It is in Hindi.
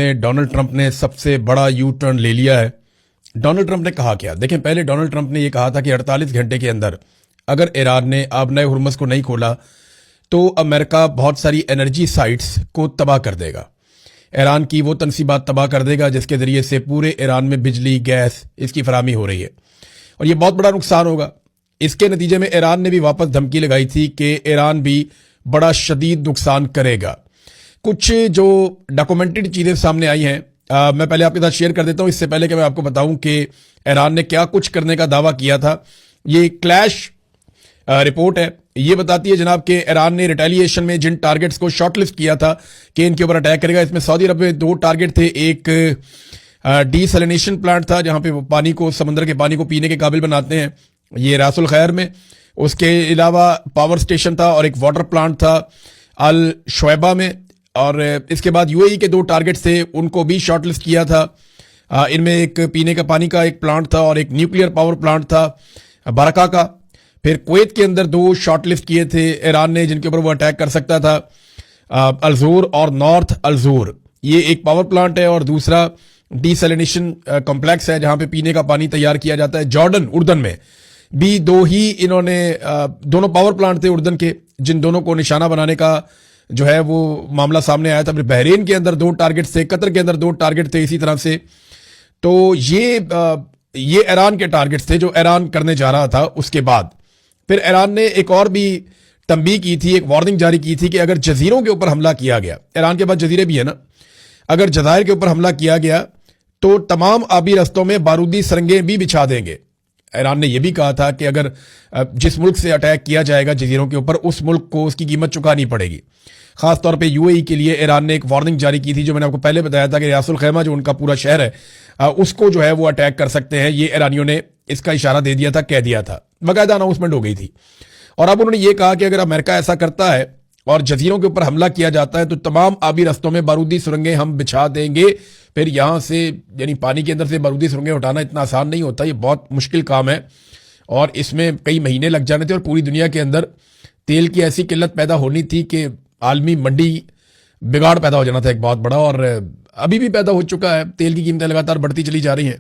डोनाल्ड ट्रंप ने सबसे बड़ा यू टर्न ले लिया है। डोनाल्ड ट्रंप ने कहा क्या? देखें, पहले डोनाल्ड ट्रंप ने यह कहा था कि 48 घंटे के अंदर अगर ईरान ने आबनाए हुर्मुज़ को नहीं खोला तो अमेरिका बहुत सारी एनर्जी साइट्स को तबाह कर देगा। ईरान की वो तनसीबात तबाह कर देगा जिसके ज़रिए से पूरे ईरान में बिजली, गैस इसकी फराहमी हो रही है और ये बहुत बड़ा नुकसान होगा। इसके नतीजे में ईरान ने भी वापस धमकी लगाई थी कि ईरान भी बड़ा शदीद नुकसान करेगा। कुछ जो डॉक्यूमेंटेड चीज़ें सामने आई हैं, मैं पहले आपके साथ शेयर कर देता हूं, इससे पहले कि मैं आपको बताऊं कि ईरान ने क्या कुछ करने का दावा किया था। ये क्लैश रिपोर्ट है, ये बताती है जनाब कि ईरान ने रिटेलिएशन में जिन टारगेट्स को शॉर्टलिस्ट किया था कि इनके ऊपर अटैक करेगा, इसमें सऊदी अरब में 2 टारगेट थे। एक डीसैलिनेशन प्लांट था जहां पे वो पानी को, समंदर के पानी को पीने के काबिल बनाते हैं, ये रासुल खैर में। उसके अलावा पावर स्टेशन था और एक वाटर प्लांट था अल शुएबा में। और इसके बाद यूएई के 2 टारगेट्स थे, उनको भी शॉर्टलिस्ट किया था। इनमें एक पीने का पानी का एक प्लांट था और एक न्यूक्लियर पावर प्लांट था बरका का। फिर कुवैत के अंदर 2 शॉर्टलिस्ट किए थे ईरान ने जिनके ऊपर वो अटैक कर सकता था, अलजोर और नॉर्थ अलजोर। ये एक पावर प्लांट है और दूसरा डीसैलिनेशन कॉम्प्लेक्स है जहां पे पीने का पानी तैयार किया जाता है। जॉर्डन, उर्दन में भी 2 ही इन्होंने, दोनों पावर प्लांट थे उर्दन के, जिन दोनों को निशाना बनाने का जो है वो मामला सामने आया था। फिर बहरीन के अंदर 2 टारगेट थे, कतर के अंदर 2 टारगेट थे इसी तरह से। तो ये ईरान के टारगेट्स थे जो ईरान करने जा रहा था। उसके बाद फिर ईरान ने एक और भी तंबीह की थी, एक वार्निंग जारी की थी कि अगर जजीरों के ऊपर हमला किया गया, ईरान के पास जजीरे भी है ना, अगर जजायर के ऊपर हमला किया गया तो तमाम आबी रस्तों में बारूदी सुरंगें भी बिछा देंगे। ईरान ने यह भी कहा था कि अगर जिस मुल्क से अटैक किया जाएगा जजीरों के ऊपर, उस मुल्क को उसकी कीमत चुकानी पड़ेगी। खासतौर पे यूएई के लिए ईरान ने एक वार्निंग जारी की थी, जो मैंने आपको पहले बताया था कि रासुल खैमा जो उनका पूरा शहर है उसको जो है वो अटैक कर सकते हैं। ये ईरानियों ने इसका इशारा दे दिया था, कह दिया था, बाकायदा अनाउंसमेंट हो गई थी। और अब उन्होंने ये कहा कि अगर अमेरिका ऐसा करता है और जजीरों के ऊपर हमला किया जाता है तो तमाम आबी रस्तों में बारूदी सुरंगें हम बिछा देंगे। फिर यहां से, यानी पानी के अंदर से बारूदी सुरंगें उठाना इतना आसान नहीं होता, ये बहुत मुश्किल काम है और इसमें कई महीने लग जाने थे। और पूरी दुनिया के अंदर तेल की ऐसी किल्लत पैदा होनी थी कि आलमी मंडी बिगाड़ पैदा हो जाना था एक बहुत बड़ा, और अभी भी पैदा हो चुका है। तेल की कीमतें लगातार बढ़ती चली जा रही हैं।